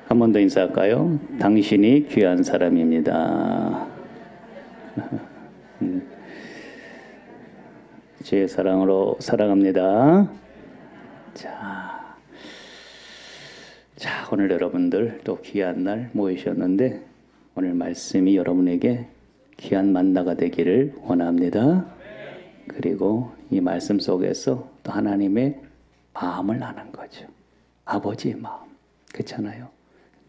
한 번 더 인사할까요? 당신이 귀한 사람입니다. 제 사랑으로 사랑합니다. 자, 오늘 여러분들 또 귀한 날 모이셨는데 오늘 말씀이 여러분에게 귀한 만나가 되기를 원합니다. 그리고 이 말씀 속에서 또 하나님의 마음을 아는 거죠. 아버지의 마음. 그렇잖아요.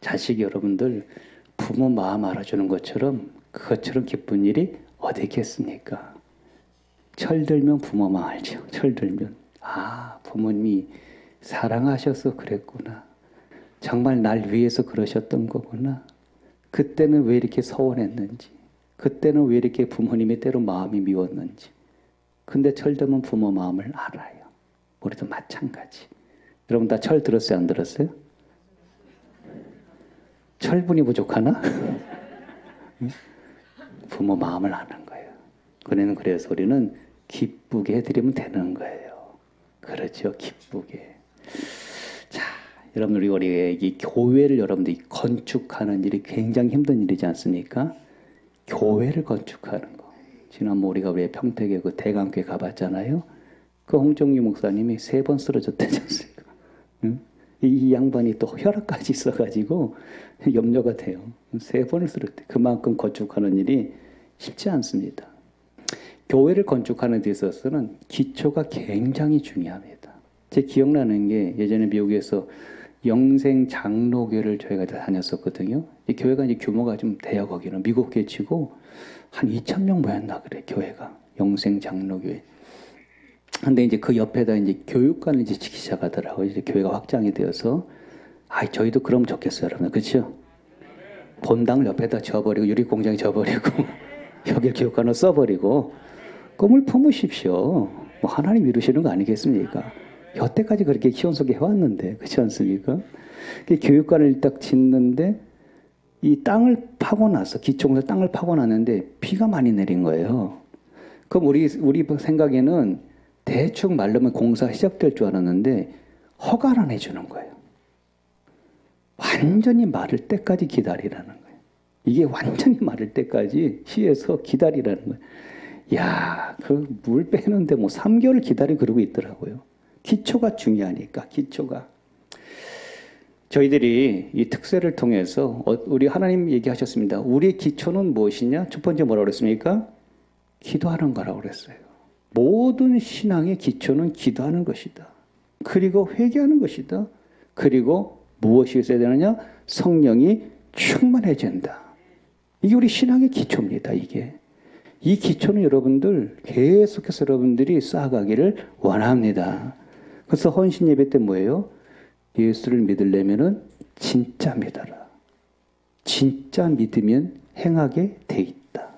자식이 여러분들 부모 마음 알아주는 것처럼 그것처럼 기쁜 일이 어디 있겠습니까? 철들면 부모 마음 알죠. 철들면 부모님이 사랑하셔서 그랬구나. 정말 날 위해서 그러셨던 거구나. 그때는 왜 이렇게 서운했는지, 그때는 왜 이렇게 부모님의 때로 마음이 미웠는지. 근데 철들면 부모 마음을 알아요. 우리도 마찬가지. 여러분 다 철 들었어요? 안 들었어요? 철분이 부족하나? 부모 마음을 아는 거예요. 그래서 우리는 기쁘게 해드리면 되는 거예요. 그렇죠. 기쁘게. 자, 여러분들 우리 이 교회를 여러분들이 건축하는 일이 굉장히 힘든 일이지 않습니까? 교회를 건축하는 거. 지난번 우리가 우리 평택에 그 대강교회 가봤잖아요. 그 홍정규 목사님이 3번 쓰러졌다지 않습니까? 응? 이 양반이 또 혈압까지 있어가지고 염려가 돼요. 3번을 쓰러졌대. 그만큼 건축하는 일이 쉽지 않습니다. 교회를 건축하는 데 있어서는 기초가 굉장히 중요합니다. 제 기억나는 게 예전에 미국에서 영생 장로교회를 저희가 다녔었거든요. 이 교회가 이제 규모가 좀 돼요. 거기는 미국 교회치고 한 2,000명 모였나 그래 교회가 영생 장로교회. 근데 이제 그 옆에다 이제 교육관을 이제 짓기 시작하더라고요. 이제 교회가 확장이 되어서 저희도 그러면 좋겠어요, 여러분. 그렇죠? 본당을 옆에다 져버리고 유리공장에 져버리고 여길 교육관을 써버리고 꿈을 품으십시오. 뭐 하나님 이루시는 거 아니겠습니까? 여태까지 그렇게 키워서 해왔는데 그렇지 않습니까? 교육관을 딱 짓는데 이 땅을 파고 나서 기초공사 땅을 파고 났는데 비가 많이 내린 거예요. 그럼 우리 생각에는 대충 말르면 공사가 시작될 줄 알았는데 허가를 안 해주는 거예요. 완전히 마를 때까지 기다리라는 거예요. 이게 완전히 마를 때까지 시에서 기다리라는 거예요. 야, 그 물 빼는데 뭐 3개월 기다리고 그러고 있더라고요. 기초가 중요하니까, 기초가. 저희들이 이 특세를 통해서 우리 하나님 얘기하셨습니다. 우리의 기초는 무엇이냐? 첫 번째 뭐라고 그랬습니까? 기도하는 거라고 그랬어요. 모든 신앙의 기초는 기도하는 것이다. 그리고 회개하는 것이다. 그리고 무엇이 있어야 되느냐? 성령이 충만해진다. 이게 우리 신앙의 기초입니다. 이게. 이 기초는 여러분들 계속해서 여러분들이 쌓아가기를 원합니다. 그래서 헌신 예배 때 뭐예요? 예수를 믿으려면은 진짜 믿어라. 진짜 믿으면 행하게 돼 있다.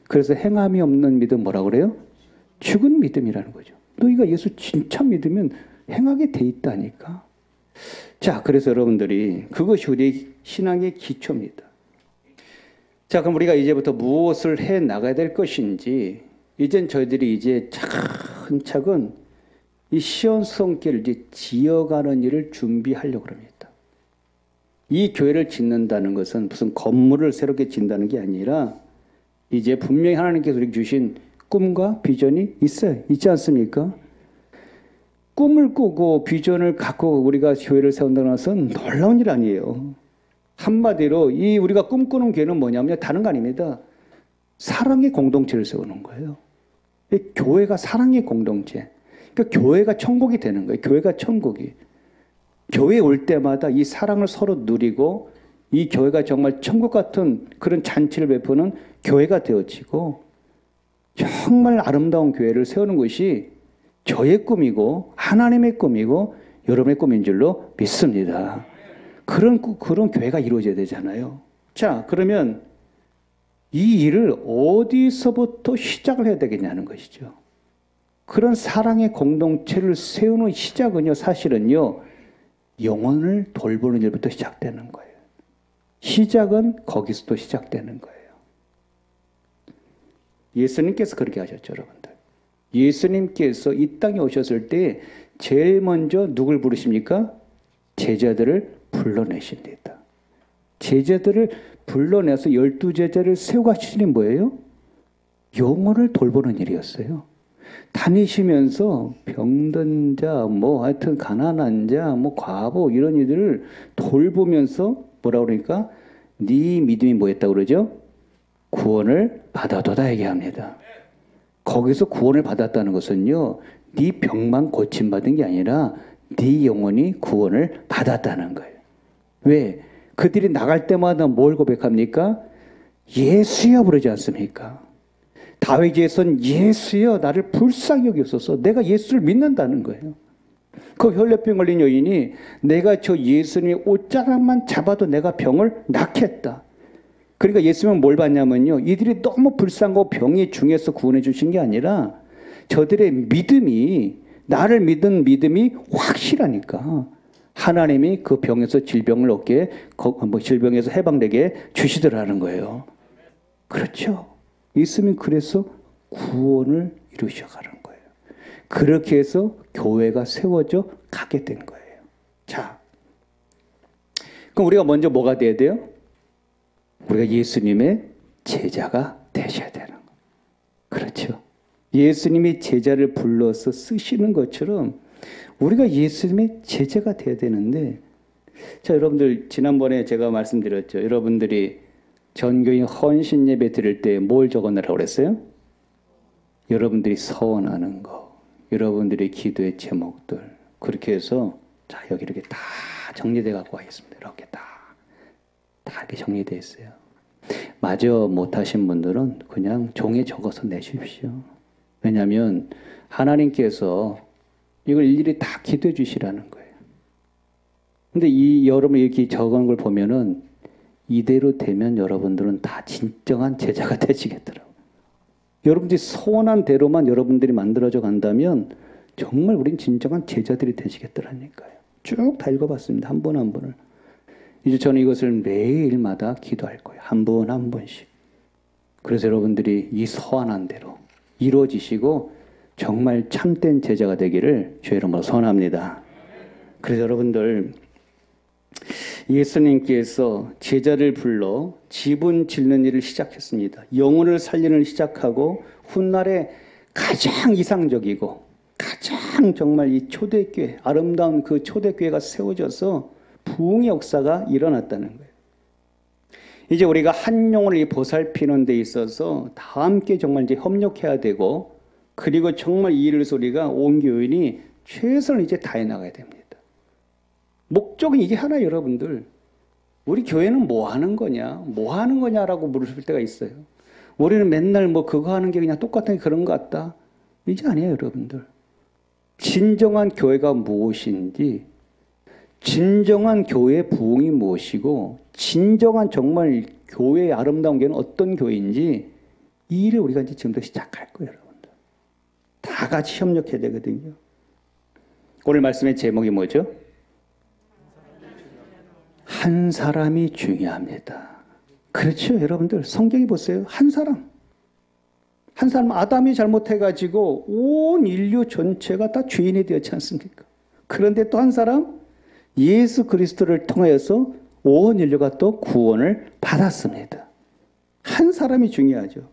그래서 행함이 없는 믿음 뭐라고 그래요? 죽은 믿음이라는 거죠. 너희가 예수 진짜 믿으면 행하게 돼 있다니까. 자, 그래서 여러분들이 그것이 우리 신앙의 기초입니다. 자, 그럼 우리가 이제부터 무엇을 해 나가야 될 것인지, 이젠 저희들이 이제 차근차근 이 시온 성길을 이제 지어가는 일을 준비하려고 합니다. 이 교회를 짓는다는 것은 무슨 건물을 새롭게 짓는다는 게 아니라 이제 분명히 하나님께서 우리에게 주신 꿈과 비전이 있어요. 있지 않습니까? 꿈을 꾸고 비전을 갖고 우리가 교회를 세운다는 것은 놀라운 일 아니에요. 한마디로 이 우리가 꿈꾸는 교회는 뭐냐면 다른 거 아닙니다. 사랑의 공동체를 세우는 거예요. 이 교회가 사랑의 공동체. 그러니까 교회가 천국이 되는 거예요. 교회가 천국이. 교회에 올 때마다 이 사랑을 서로 누리고 이 교회가 정말 천국 같은 그런 잔치를 베푸는 교회가 되어지고 정말 아름다운 교회를 세우는 것이 저의 꿈이고 하나님의 꿈이고 여러분의 꿈인 줄로 믿습니다. 그런 교회가 이루어져야 되잖아요. 자, 그러면 이 일을 어디서부터 시작을 해야 되겠냐는 것이죠. 그런 사랑의 공동체를 세우는 시작은요, 사실은요, 영혼을 돌보는 일부터 시작되는 거예요. 시작은 거기서도 시작되는 거예요. 예수님께서 그렇게 하셨죠, 여러분들. 예수님께서 이 땅에 오셨을 때 제일 먼저 누굴 부르십니까? 제자들을 불러내십니다. 제자들을 불러내서 12제자를 세워가시니 뭐예요? 영혼을 돌보는 일이었어요. 다니시면서 병든 자, 뭐 하여튼 가난한 자, 뭐 과부 이런 이들을 돌보면서 뭐라 그러니까 네 믿음이 뭐였다고 그러죠? 구원을 받아도다 얘기합니다. 거기서 구원을 받았다는 것은요, 네 병만 고침받은 게 아니라 네 영혼이 구원을 받았다는 거예요. 왜? 그들이 나갈 때마다 뭘 고백합니까? 예수여 부르지 않습니까? 다윗에선 예수여 나를 불쌍히 여기소서. 내가 예수를 믿는다는 거예요. 그 혈루병 걸린 여인이 내가 저 예수님의 옷자락만 잡아도 내가 병을 낫겠다. 그러니까 예수님은 뭘 봤냐면요, 이들이 너무 불쌍하고 병이 중해서 구원해 주신 게 아니라 저들의 믿음이, 나를 믿은 믿음이 확실하니까 하나님이 그 병에서 질병을 얻게, 질병에서 해방되게 주시더라는 거예요. 그렇죠. 예수님은 그래서 구원을 이루셔가는 거예요. 그렇게 해서 교회가 세워져 가게 된 거예요. 자, 그럼 우리가 먼저 뭐가 돼야 돼요? 우리가 예수님의 제자가 되셔야 되는 거예요. 그렇죠. 예수님이 제자를 불러서 쓰시는 것처럼 우리가 예수님의 제자가 돼야 되는데, 자, 여러분들 지난번에 제가 말씀드렸죠. 여러분들이 전교인 헌신 예배 드릴 때 뭘 적어내라고 그랬어요? 여러분들이 서원하는 거, 여러분들의 기도의 제목들, 그렇게 해서 자, 여기 이렇게 다 정리돼 갖고 가겠습니다. 이렇게 다 이렇게 정리되어 있어요. 마저 못하신 분들은 그냥 종이에 적어서 내십시오. 왜냐하면 하나님께서 이걸 일일이 다 기도해 주시라는 거예요. 근데 여러분 이렇게 적은 걸 보면은 이대로 되면 여러분들은 다 진정한 제자가 되시겠더라고요. 여러분들이 소원한 대로만 여러분들이 만들어져 간다면 정말 우린 진정한 제자들이 되시겠더라니까요. 쭉 다 읽어봤습니다. 한 번 한 번을. 이제 저는 이것을 매일마다 기도할 거예요. 한 번 한 번씩. 그래서 여러분들이 이 서한한 대로 이루어지시고 정말 참된 제자가 되기를 주의 이름으로 소원합니다. 그래서 여러분들, 예수님께서 제자를 불러 지분 짓는 일을 시작했습니다. 영혼을 살리는 일을 시작하고 훗날에 가장 이상적이고 가장 정말 이 초대교회, 아름다운 그 초대교회가 세워져서 부흥의 역사가 일어났다는 거예요. 이제 우리가 한 영혼을 보살피는 데 있어서 다 함께 정말 이제 협력해야 되고, 그리고 정말 이 일을 위해서 우리가 온 교인이 최선을 이제 다해 나가야 됩니다. 목적은 이게 하나예요, 여러분들. 우리 교회는 뭐 하는 거냐? 뭐 하는 거냐라고 물으실 때가 있어요. 우리는 맨날 뭐 그거 하는 게 그냥 똑같은 게 그런 것 같다. 이게 아니에요, 여러분들. 진정한 교회가 무엇인지, 진정한 교회의 부흥이 무엇이고, 진정한 정말 교회의 아름다운 교회는 어떤 교회인지, 이 일을 우리가 이제 지금부터 시작할 거예요, 여러분들. 다 같이 협력해야 되거든요. 오늘 말씀의 제목이 뭐죠? 한 사람이 중요합니다. 그렇죠, 여러분들. 성경에 보세요. 한 사람, 아담이 잘못해가지고 온 인류 전체가 다 죄인이 되었지 않습니까? 그런데 또 한 사람, 예수 그리스도를 통하여서 온 인류가 또 구원을 받았습니다. 한 사람이 중요하죠.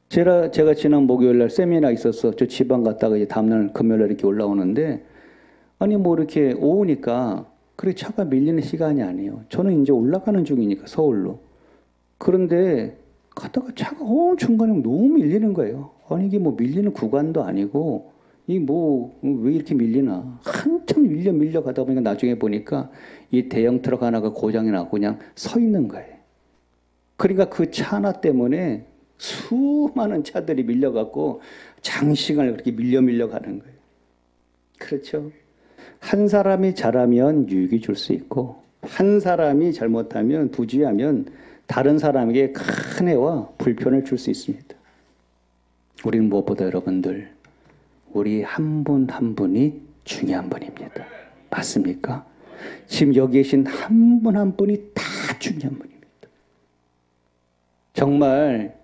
제가 지난 목요일 날 세미나 있어서 저 지방 갔다가 이제 다음날 금요일 날 이렇게 올라오는데, 아니 뭐 이렇게 오니까 그렇게 차가 밀리는 시간이 아니에요. 저는 이제 올라가는 중이니까 서울로. 그런데 가다가 차가 중간에 너무 밀리는 거예요. 아니 이게 뭐 밀리는 구간도 아니고 이 뭐 왜 이렇게 밀리나. 한참 밀려 가다 보니까 나중에 보니까 이 대형 트럭 하나가 고장이 나고 그냥 서 있는 거예요. 그러니까 그 차 하나 때문에 수많은 차들이 밀려갖고 장시간을 그렇게 밀려 가는 거예요. 그렇죠. 한 사람이 잘하면 유익이 줄 수 있고, 한 사람이 잘못하면, 부주의하면 다른 사람에게 큰 해와 불편을 줄 수 있습니다. 우리는 무엇보다 여러분들, 우리 한 분 한 분이 중요한 분입니다. 맞습니까? 지금 여기 계신 한 분 한 분이 다 중요한 분입니다. 정말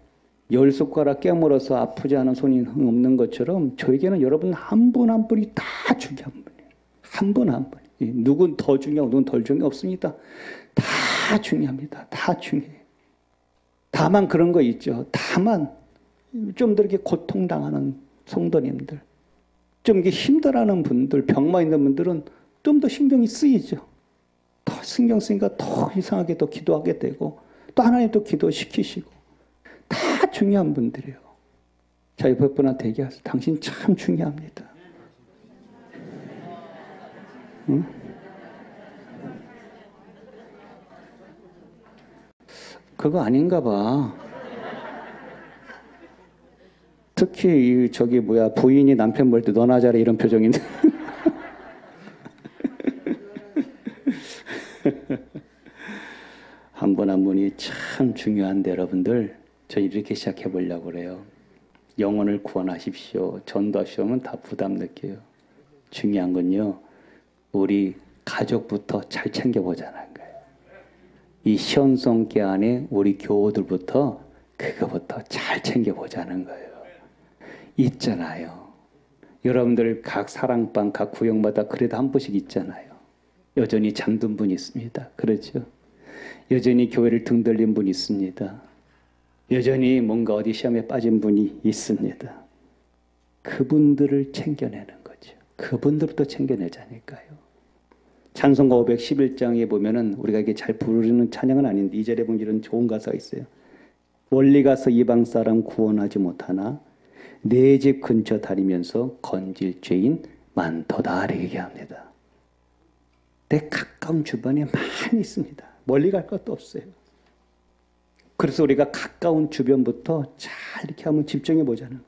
10손가락 깨물어서 아프지 않은 손이 없는 것처럼 저에게는 여러분 한 분 한 분이 다 중요한 분이에요. 한 분 한 분이. 누군 더 중요하고 누군 덜 중요 없습니다. 다 중요합니다. 다 중요해요. 다만 그런 거 있죠. 다만 좀 더 이렇게 고통당하는 성도님들, 좀 이게 힘들어하는 분들, 병만 있는 분들은 좀 더 신경이 쓰이죠. 더 신경 쓰니까 더 이상하게 더 기도하게 되고 또 하나님 또 기도시키시고 다 중요한 분들이에요. 자, 옆에 분한테 얘기하세요. 당신 참 중요합니다. 응? 그거 아닌가 봐. 특히 저기 뭐야 부인이 남편 볼 때 너나 잘해 이런 표정인데. 한 분 한 분이 참 중요한데 여러분들 저는 이렇게 시작해 보려고 그래요. 영혼을 구원하십시오. 전도하십시오 하면 다 부담 느껴요. 중요한 건요. 우리 가족부터 잘 챙겨보자는 거예요. 이 시온성계 안에 우리 교우들부터 그거부터 잘 챙겨보자는 거예요. 있잖아요. 여러분들 각 사랑방, 각 구역마다 그래도 한 분씩 있잖아요. 여전히 잠든 분이 있습니다. 그렇죠? 여전히 교회를 등들린 분이 있습니다. 여전히 뭔가 어디 시험에 빠진 분이 있습니다. 그분들을 챙겨내는 거죠. 그분들부터 챙겨내자니까요. 찬송가 511장에 보면은 우리가 이게 잘 부르는 찬양은 아닌데 2절에 보면 이런 좋은 가사가 있어요. 멀리 가서 이방 사람 구원하지 못하나 내 집 근처 다니면서 건질 죄인 많도다 이렇게 얘기합니다. 내 가까운 주변에 많이 있습니다. 멀리 갈 것도 없어요. 그래서 우리가 가까운 주변부터 잘 이렇게 한번 집중해 보자는 거예요.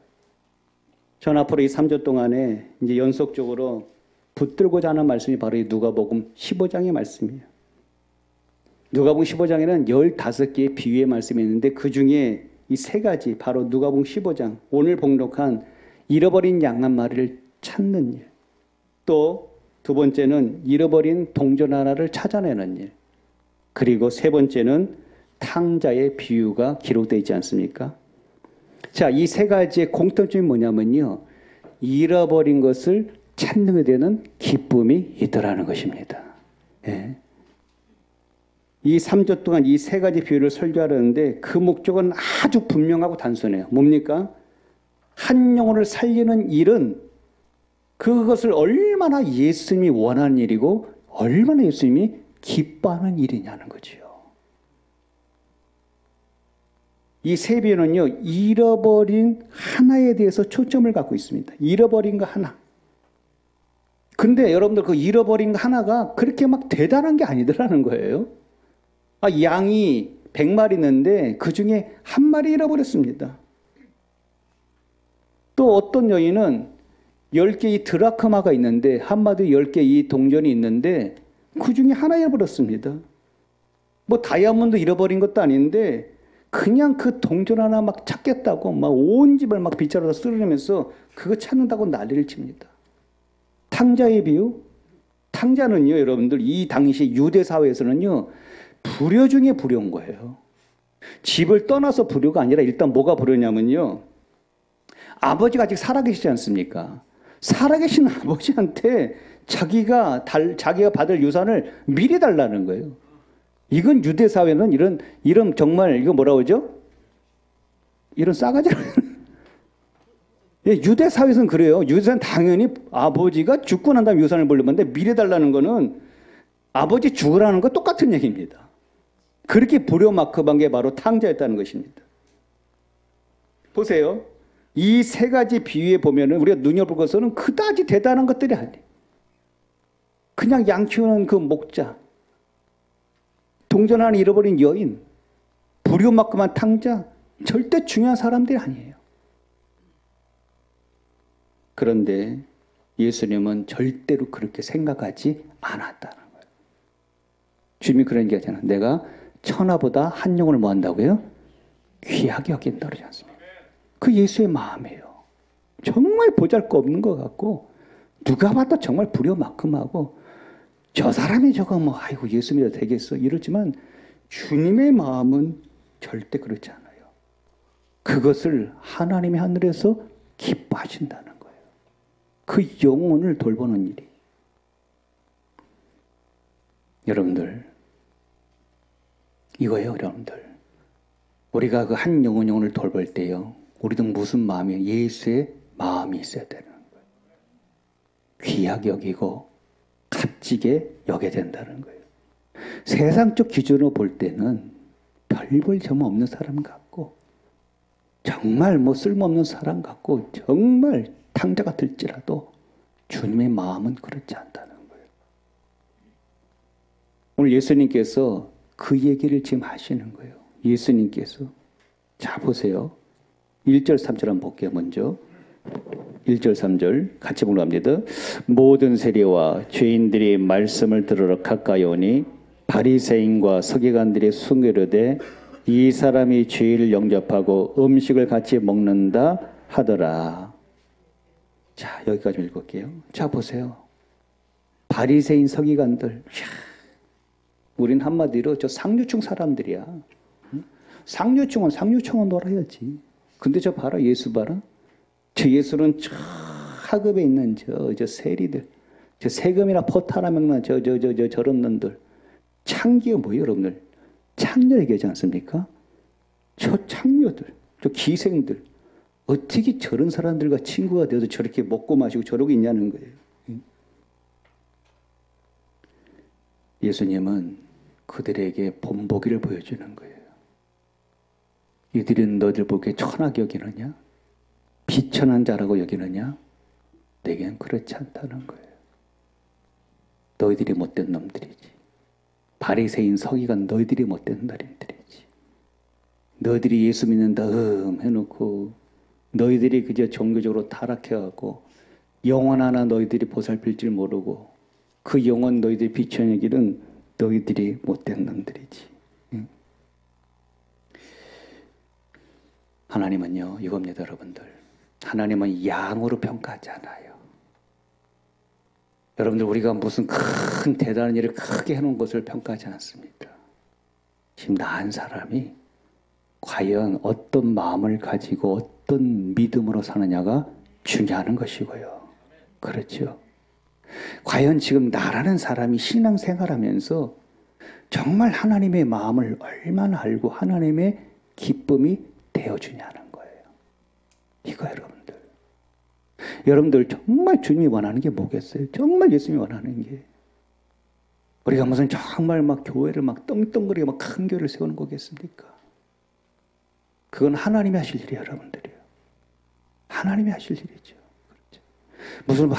전 앞으로 이 3주 동안에 이제 연속적으로 붙들고자 하는 말씀이 바로 이 누가복음 15장의 말씀이에요. 누가복음 15장에는 15개의 비유의 말씀이 있는데 그 중에 이 세 가지 바로 누가복음 15장 오늘 봉독한 잃어버린 양 한 마리를 찾는 일, 또 두 번째는 잃어버린 동전 하나를 찾아내는 일, 그리고 세 번째는 탕자의 비유가 기록되어 있지 않습니까? 자, 이 세 가지의 공통점이 뭐냐면요. 잃어버린 것을 찾는 데 되는 기쁨이 있더라는 것입니다. 예. 이 3주 동안 이 세 가지 비유를 설교하려는데 그 목적은 아주 분명하고 단순해요. 뭡니까? 한 영혼을 살리는 일은 그것을 얼마나 예수님이 원하는 일이고 얼마나 예수님이 기뻐하는 일이냐는 거죠. 이 세 비유는요. 잃어버린 하나에 대해서 초점을 갖고 있습니다. 잃어버린 거 하나. 근데 여러분들 그 잃어버린 거 하나가 그렇게 막 대단한 게 아니더라는 거예요. 양이 100마리 있는데 그 중에 한 마리 잃어버렸습니다. 또 어떤 여인은 10개의 드라크마가 있는데 한마디 10개의 동전이 있는데 그 중에 하나 잃어버렸습니다. 뭐 다이아몬드 잃어버린 것도 아닌데 그냥 그 동전 하나 막 찾겠다고 막 온 집을 막 빗자루로 쓸어내면서 그거 찾는다고 난리를 칩니다. 탕자의 비유? 탕자는요, 여러분들 이 당시 유대 사회에서는요, 불효 중에 불효인 거예요. 집을 떠나서 불효가 아니라 일단 뭐가 불효냐면요, 아버지가 아직 살아계시지 않습니까? 살아계신 아버지한테 자기가 받을 유산을 미리 달라는 거예요. 이건 유대 사회는 이런 정말 이거 뭐라고 그러죠? 이런 싸가지를 유대 사회에서는 그래요. 유대사는 당연히 아버지가 죽고 난 다음에 유산을 물려받는데 미리 달라는 거는 아버지 죽으라는 거 똑같은 얘기입니다. 그렇게 불효막급한 게 바로 탕자였다는 것입니다. 보세요. 이 세 가지 비유에 보면은 우리가 눈여볼 것은 그다지 대단한 것들이 아니에요. 그냥 양 키우는 그 목자, 동전 하나 잃어버린 여인, 불효막급한 탕자, 절대 중요한 사람들이 아니에요. 그런데 예수님은 절대로 그렇게 생각하지 않았다는 거예요. 주님이 그런 얘기 하잖아요. 내가 천하보다 한 영혼을 뭐 한다고요? 귀하게 여긴다 그러지 않습니까? 그 예수의 마음이에요. 정말 보잘것없는 것 같고 누가 봐도 정말 불효막음하고 저 사람이 저거 뭐 아이고 예수 믿어도 되겠어 이러지만 주님의 마음은 절대 그렇지 않아요. 그것을 하나님이 하늘에서 기뻐하신다는 거예요. 그 영혼을 돌보는 일이. 여러분들, 이거예요, 여러분들. 우리가 그 한 영혼을 돌볼 때요, 우리도 무슨 마음이에요? 예수의 마음이 있어야 되는 거예요. 귀하게 여기고 값지게 여겨야 된다는 거예요. 세상적 기준으로 볼 때는 별볼 점 없는 사람 같고, 정말 뭐 쓸모없는 사람 같고, 정말 탕자 같을지라도 주님의 마음은 그렇지 않다는 거예요. 오늘 예수님께서 그 얘기를 지금 하시는 거예요. 예수님께서. 자, 보세요. 1절, 3절 한번 볼게요, 먼저. 1절, 3절 같이 봉독합니다. 모든 세리와 죄인들이 말씀을 들으러 가까이 오니 바리새인과 서기관들이 순교하되 이 사람이 죄를 영접하고 음식을 같이 먹는다 하더라. 자, 여기까지 읽을게요. 자, 보세요. 바리새인 서기관들. 우린 한마디로 저 상류층 사람들이야. 상류층은 놀아야지. 근데 저 봐라, 예수 봐라. 저 예수는 저 하급에 있는 저 세리들, 저 세금이나 포탈나 먹는 저런 놈들. 창기가 뭐예요, 여러분들? 창녀 얘기하지 않습니까? 저 창녀들, 저 기생들. 어떻게 저런 사람들과 친구가 되어서 저렇게 먹고 마시고 저러고 있냐는 거예요. 예수님은 그들에게 본보기를 보여주는 거예요. 이들은 너희들 보기에 천하게 여기느냐? 비천한 자라고 여기느냐? 내겐 그렇지 않다는 거예요. 너희들이 못된 놈들이지. 바리새인 서기관 너희들이 못된 놈들이지. 너희들이 예수 믿는다 해놓고 너희들이 그저 종교적으로 타락해갖고 영혼 하나 너희들이 보살필 줄 모르고 그 영혼 너희들이 비천한 길은 너희들이 못된 놈들이지. 하나님은요, 이겁니다, 여러분들. 하나님은 양으로 평가하지 않아요. 여러분들, 우리가 무슨 큰 대단한 일을 크게 해놓은 것을 평가하지 않습니다. 지금 나 한 사람이 과연 어떤 마음을 가지고 어떤 믿음으로 사느냐가 중요한 것이고요. 그렇죠. 과연 지금 나라는 사람이 신앙생활하면서 정말 하나님의 마음을 얼마나 알고 하나님의 기쁨이 되어주냐는 거예요. 이거 여러분들. 여러분들 정말 주님이 원하는 게 뭐겠어요? 정말 예수님이 원하는 게. 우리가 무슨 정말 막 교회를 막 떵떵거리게 막 큰 교회를 세우는 거겠습니까? 그건 하나님이 하실 일이에요, 여러분들이요. 하나님이 하실 일이죠. 그렇죠. 무슨 막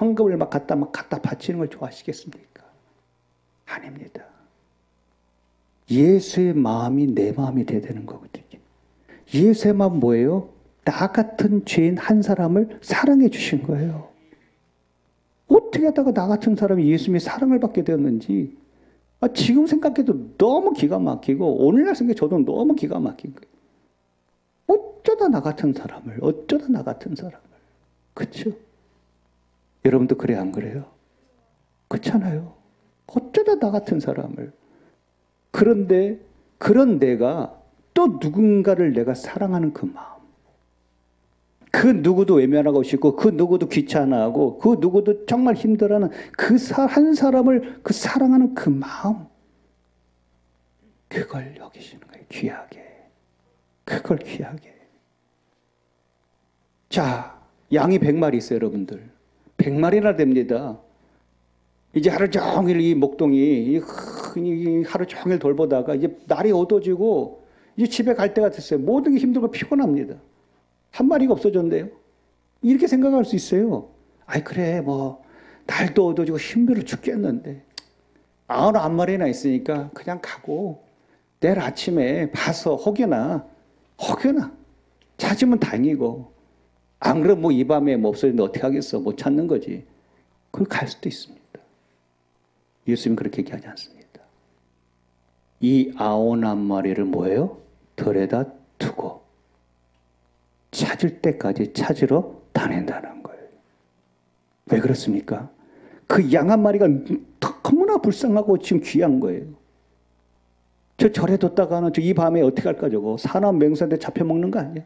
헌금을 막 갖다 바치는 걸 좋아하시겠습니까? 아닙니다. 예수의 마음이 내 마음이 돼야 되는 거거든요. 예수의 마음 뭐예요? 나 같은 죄인 한 사람을 사랑해 주신 거예요. 어떻게 하다가 나 같은 사람이 예수님의 사랑을 받게 되었는지 지금 생각해도 너무 기가 막히고 오늘날 생각해 저도 너무 기가 막힌 거예요. 어쩌다 나 같은 사람을 그렇죠? 여러분도 그래 안 그래요? 그렇잖아요. 어쩌다 나 같은 사람을. 그런데 그런 내가 또 누군가를 내가 사랑하는 그 마음. 그 누구도 외면하고 싶고 그 누구도 귀찮아하고 그 누구도 정말 힘들어하는 그 한 사람을 그 사랑하는 그 마음. 그걸 여기시는 거예요. 귀하게. 그걸 귀하게. 자, 양이 100마리 있어요, 여러분들. 100마리나 됩니다. 이제 하루 종일 이 목동이 하루 종일 돌보다가 이제 날이 어두워지고 이제 집에 갈 때가 됐어요. 모든 게 힘들고 피곤합니다. 한 마리가 없어졌는데요. 이렇게 생각할 수 있어요. 아이 그래 뭐 날도 어두워지고 힘들어 죽겠는데 99마리나 있으니까 그냥 가고 내일 아침에 봐서 혹여나 찾으면 다행이고 안 그러면 뭐 이 밤에 뭐 없어졌는데 어떻게 하겠어. 못 찾는 거지. 그걸 갈 수도 있습니다. 예수님은 그렇게 얘기하지 않습니다. 이 99마리를 뭐예요? 들에다 두고 찾을 때까지 찾으러 다닌다는 거예요. 왜 그렇습니까? 그 양 한 마리가 너무나 불쌍하고 지금 귀한 거예요. 저 절에 뒀다가는 저 이 밤에 어떻게 할까 저거. 사나운 맹수한테 잡혀먹는 거 아니야?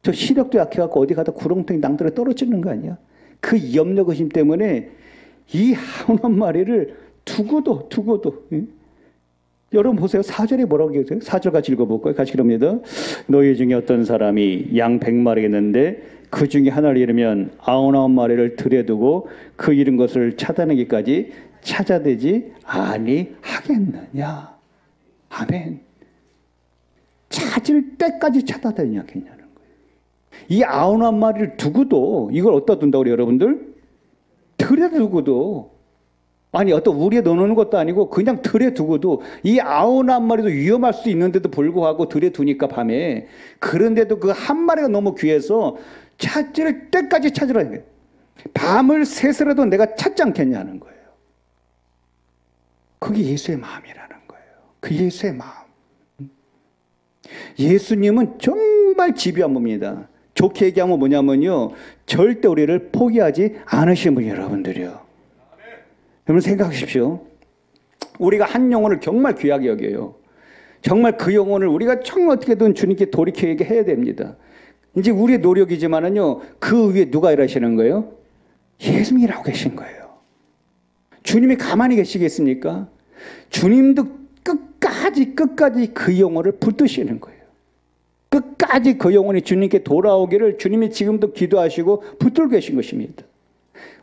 저 시력도 약해갖고 어디 가다 구렁텅이 낭떠러 떨어지는 거 아니야? 그 염려 의심 때문에 이 한 마리를 두고도. 예? 여러분 보세요. 4절에 뭐라고 얘기해요? 4절 같이 읽어볼까요? 같이 그럽니다. 너희 중에 어떤 사람이 양 100마리 있는데 그 중에 하나를 잃으면 99마리를 들에 두고 그 잃은 것을 찾아내기까지 찾아대지 아니하겠느냐. 아멘. 찾을 때까지 찾아다니겠냐는 거예요. 이 99마리를 두고도 이걸 어디다 둔다고 그래요, 여러분들? 들에 두고도. 아니 어떤 우리에 넣어놓는 것도 아니고 그냥 들에 두고도 이 99마리도 위험할 수 있는데도 불구하고 들에 두니까 밤에 그런데도 그 한 마리가 너무 귀해서 찾을 때까지 찾으라. 밤을 새서라도 내가 찾지 않겠냐는 거예요. 그게 예수의 마음이라는 거예요. 그 예수의 마음. 예수님은 정말 집요한 분입니다. 좋게 얘기하면 뭐냐면요. 절대 우리를 포기하지 않으신 분이에요, 여러분들이요. 여러분 생각하십시오. 우리가 한 영혼을 정말 귀하게 여겨요. 정말 그 영혼을 우리가 정말 어떻게든 주님께 돌이켜게 해야 됩니다. 이제 우리의 노력이지만은요, 그 위에 누가 일하시는 거예요? 예수님이 일하고 계신 거예요. 주님이 가만히 계시겠습니까? 주님도 끝까지 그 영혼을 붙드시는 거예요. 끝까지 그 영혼이 주님께 돌아오기를 주님이 지금도 기도하시고 붙들고 계신 것입니다.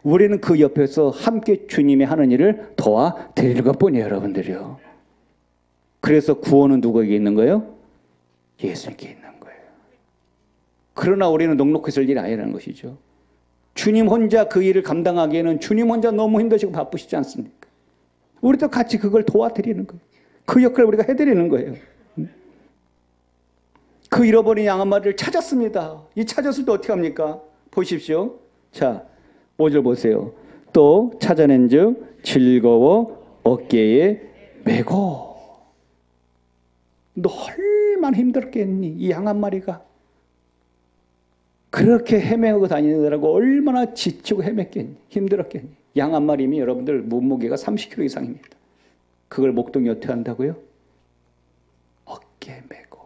우리는 그 옆에서 함께 주님이 하는 일을 도와드리는 것뿐이에요, 여러분들이요. 그래서 구원은 누구에게 있는 거예요? 예수님께 있는 거예요. 그러나 우리는 넉넉히 쓸 일이 아니라는 것이죠. 주님 혼자 그 일을 감당하기에는 주님 혼자 너무 힘드시고 바쁘시지 않습니까? 우리도 같이 그걸 도와드리는 거예요. 그 역할을 우리가 해드리는 거예요. 그 잃어버린 양 한 마리를 찾았습니다. 이 찾았을 때 어떻게 합니까? 보십시오. 자, 5절 보세요. 또 찾아낸 즉 즐거워 어깨에 메고. 너 얼마나 힘들었겠니? 이 양 한 마리가. 그렇게 헤매고 다니느라고 얼마나 지치고 헤맸겠니? 힘들었겠니? 양 한 마리면 여러분들 몸무게가 30kg 이상입니다. 그걸 목동이 어떻게 한다고요? 어깨에 메고.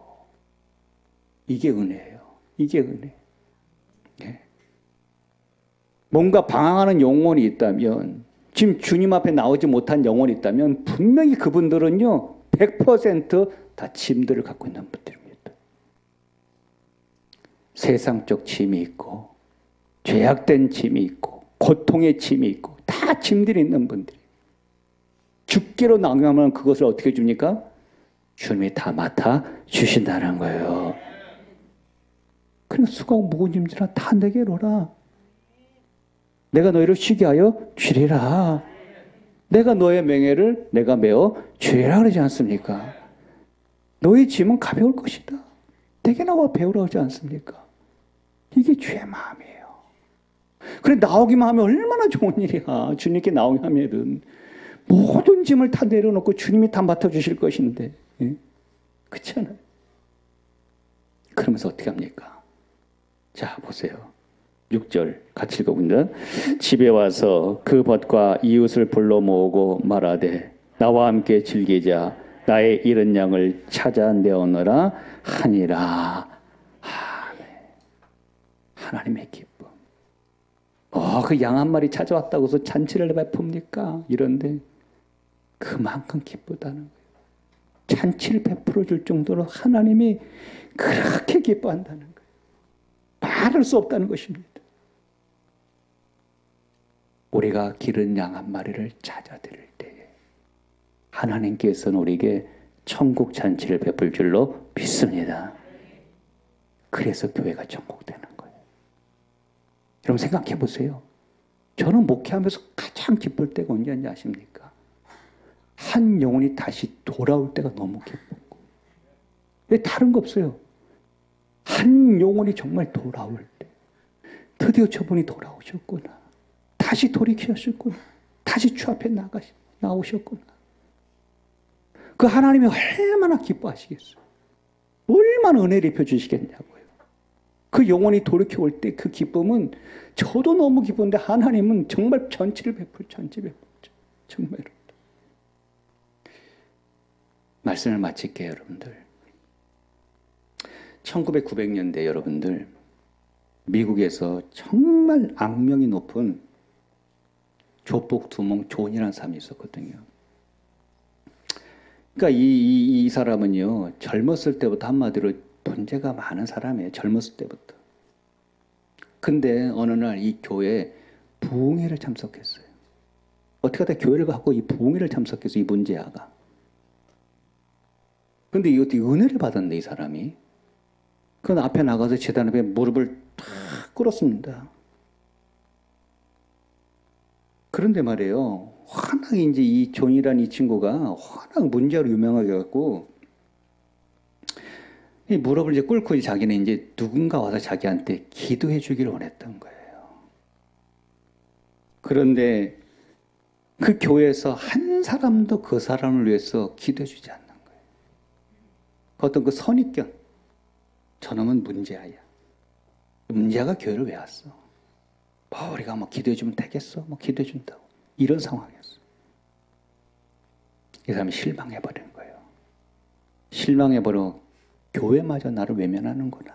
이게 은혜예요. 이게 은혜. 네. 뭔가 방황하는 영혼이 있다면, 지금 주님 앞에 나오지 못한 영혼이 있다면 분명히 그분들은요 100% 짐들을 갖고 있는 분들입니다. 세상적 짐이 있고 죄악된 짐이 있고 고통의 짐이 있고 다 짐들이 있는 분들이. 죽기로 나가면 그것을 어떻게 줍니까? 주님이 다 맡아 주신다는 거예요. 그래서 수고하고 무거운 짐들아 다 내게로라. 내가 너희를 쉬게 하여 주리라. 내가 너의 맹해를 내가 메어 주리라 그러지 않습니까? 너희 짐은 가벼울 것이다. 내게 나와 배우라 하지 않습니까? 이게 주의 마음이에요. 그래 나오기만 하면 얼마나 좋은 일이야. 주님께 나오게 하면은 모든 짐을 다 내려놓고 주님이 다 맡아주실 것인데. 예? 그렇잖아요. 그러면서 어떻게 합니까? 자 보세요. 6절 같이 읽어봅니다. 집에 와서 그 벗과 이웃을 불러 모으고 말하되 나와 함께 즐기자. 나의 잃은 양을 찾아내오너라 하니라. 아멘. 하나님의 기쁨. 그 양 한 마리 찾아왔다고 해서 잔치를 베풉니까? 이런데 그만큼 기쁘다는 거예요. 잔치를 베풀어 줄 정도로 하나님이 그렇게 기뻐한다는 거예요. 말할 수 없다는 것입니다. 우리가 기른 양 한 마리를 찾아드릴 때에 하나님께서는 우리에게 천국 잔치를 베풀 줄로 믿습니다. 그래서 교회가 천국되는 거예요. 여러분 생각해 보세요. 저는 목회하면서 가장 기쁠 때가 언제인지 아십니까? 한 영혼이 다시 돌아올 때가 너무 기쁘고. 다른 거 없어요. 한 영혼이 정말 돌아올 때. 드디어 저분이 돌아오셨구나. 다시 돌이키셨구나. 다시 주 앞에 나오셨구나. 그 하나님이 얼마나 기뻐하시겠어요. 얼마나 은혜를 입혀주시겠냐고요. 그 영혼이 돌이켜올 때 그 기쁨은 저도 너무 기쁜데 하나님은 정말 전치를 베풀죠. 정말. 말씀을 마칠게요, 여러분들. 1900년대 여러분들, 미국에서 정말 악명이 높은 조폭두몽 존이라는 사람이 있었거든요. 그러니까 이 사람은요, 젊었을 때부터 한마디로 문제가 많은 사람이에요. 젊었을 때부터. 근데 어느 날 이 교회에 부흥회를 참석했어요. 어떻게 하다 교회를 갖고 이 부흥회를 참석했어요. 이 문제아가. 근데 이것도 은혜를 받았네, 이 사람이. 그 앞에 나가서 제단 앞에 무릎을 탁 꿇었습니다. 그런데 말이에요. 워낙 이제 이 존이라는 이 친구가 워낙 문제로 유명하게 갖고 이 무릎을 이제 꿇고 자기는 이제 누군가 와서 자기한테 기도해 주기를 원했던 거예요. 그런데 그 교회에서 한 사람도 그 사람을 위해서 기도해 주지 않는 거예요. 어떤 그 선입견. 저놈은 문제아야. 문제아가 교회를 왜 왔어? 뭐 우리가 뭐 기도해 주면 되겠어? 뭐 기도해 준다고. 이런 상황이었어. 이 사람이 실망해버린 거예요. 실망해버려 교회마저 나를 외면하는구나.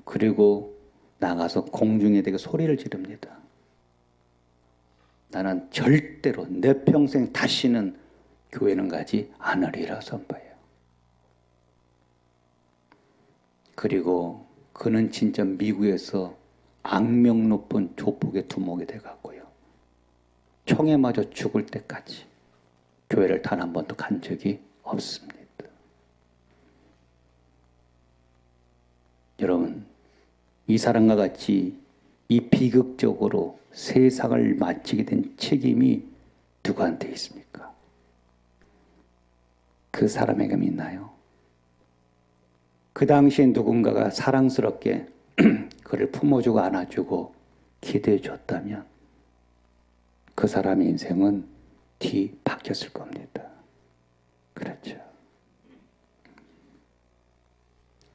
그리고 나가서 공중에 대고 소리를 지릅니다. 나는 절대로 내 평생 다시는 교회는 가지 않으리라 선포해요. 그리고 그는 진짜 미국에서 악명 높은 조폭의 두목이 돼갔고요. 총에 맞아 죽을 때까지 교회를 단 한 번도 간 적이 없습니다. 여러분, 이 사람과 같이 이 비극적으로 세상을 마치게 된 책임이 누구한테 있습니까? 그 사람에게 있나요? 그 당시에 누군가가 사랑스럽게 그를 품어주고 안아주고 기대해 줬다면 그 사람의 인생은 뒤바뀌었을 겁니다. 그렇죠.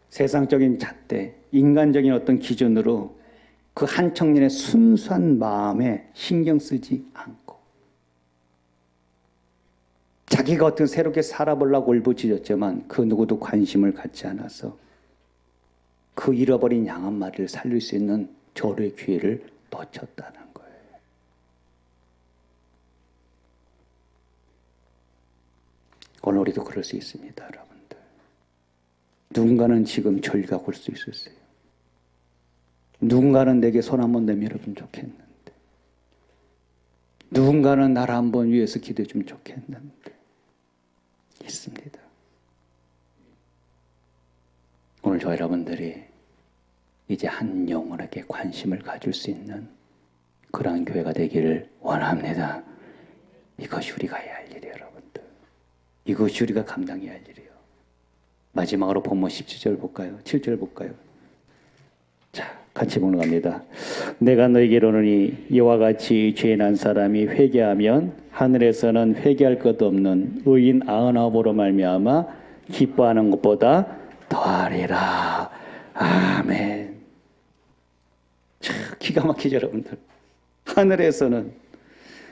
세상적인 잣대, 인간적인 어떤 기준으로 그 한 청년의 순수한 마음에 신경 쓰지 않고 자기가 어떻게 새롭게 살아보려고 울부짖었지만 그 누구도 관심을 갖지 않아서 그 잃어버린 양 한 마리를 살릴 수 있는 절호의 기회를 놓쳤다는 거예요. 오늘 우리도 그럴 수 있습니다, 여러분들. 누군가는 지금 저희가 올 수 있었어요. 누군가는 내게 손 한번 내밀어주면 좋겠는데, 누군가는 나를 한번 위해서 기도해 주면 좋겠는데 있습니다. 오늘 저 여러분들이 이제 한 영혼에게 관심을 가질 수 있는 그러한 교회가 되기를 원합니다. 이것이 우리가 해야 할 일이에요, 여러분들. 이것이 우리가 감당해야 할 일이에요. 마지막으로 본문 17절 볼까요? 7절 볼까요? 자, 같이 보는 겁니다. 내가 너에게 이르노니 이와 같이 죄 난 사람이 회개하면 하늘에서는 회개할 것 없는 의인 99으로 말미암아 기뻐하는 것보다 더하리라. 아멘. 참 기가 막히죠, 여러분들.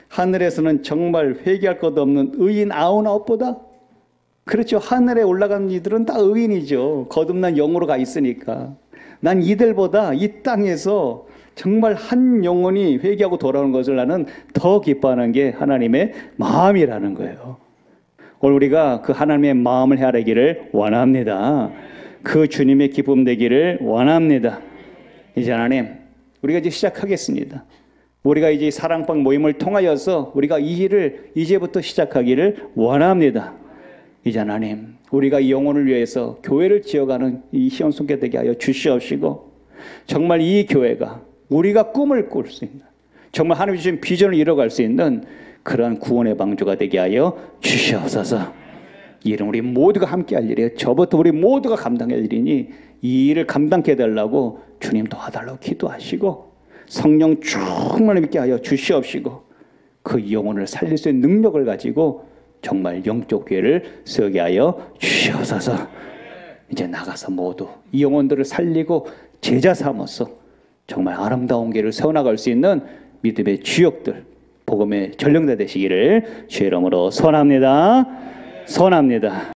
하늘에서는 정말 회개할 것 없는 의인 99보다, 그렇죠. 하늘에 올라간 이들은 다 의인이죠. 거듭난 영으로 가 있으니까. 난 이들보다 이 땅에서 정말 한 영혼이 회개하고 돌아오는 것을 나는 더 기뻐하는 게 하나님의 마음이라는 거예요. 오늘 우리가 그 하나님의 마음을 헤아리기를 원합니다. 그 주님의 기쁨 되기를 원합니다. 이제 하나님, 우리가 이제 시작하겠습니다. 우리가 이제 사랑방 모임을 통하여서 우리가 이 일을 이제부터 시작하기를 원합니다. 이제 하나님, 우리가 이 영혼을 위해서 교회를 지어가는 이 시온 손게 되게 하여 주시옵시고, 정말 이 교회가 우리가 꿈을 꿀 수 있는, 정말 하나님 주신 비전을 이뤄갈 수 있는 그러한 구원의 방주가 되게 하여 주시옵소서. 이 일은 우리 모두가 함께 할 일이에요. 저부터 우리 모두가 감당할 일이니 이 일을 감당케 해달라고 주님 도와달라고 기도하시고, 성령 충만히 있게 하여 주시옵시고, 그 영혼을 살릴 수 있는 능력을 가지고 정말 영적 교회를 세우게 하여 주시옵소서. 이제 나가서 모두 이 영혼들을 살리고 제자 삼아서 정말 아름다운 교회를 세워나갈 수 있는 믿음의 주역들, 복음의 전령자 되시기를 주의 이름으로 선합니다.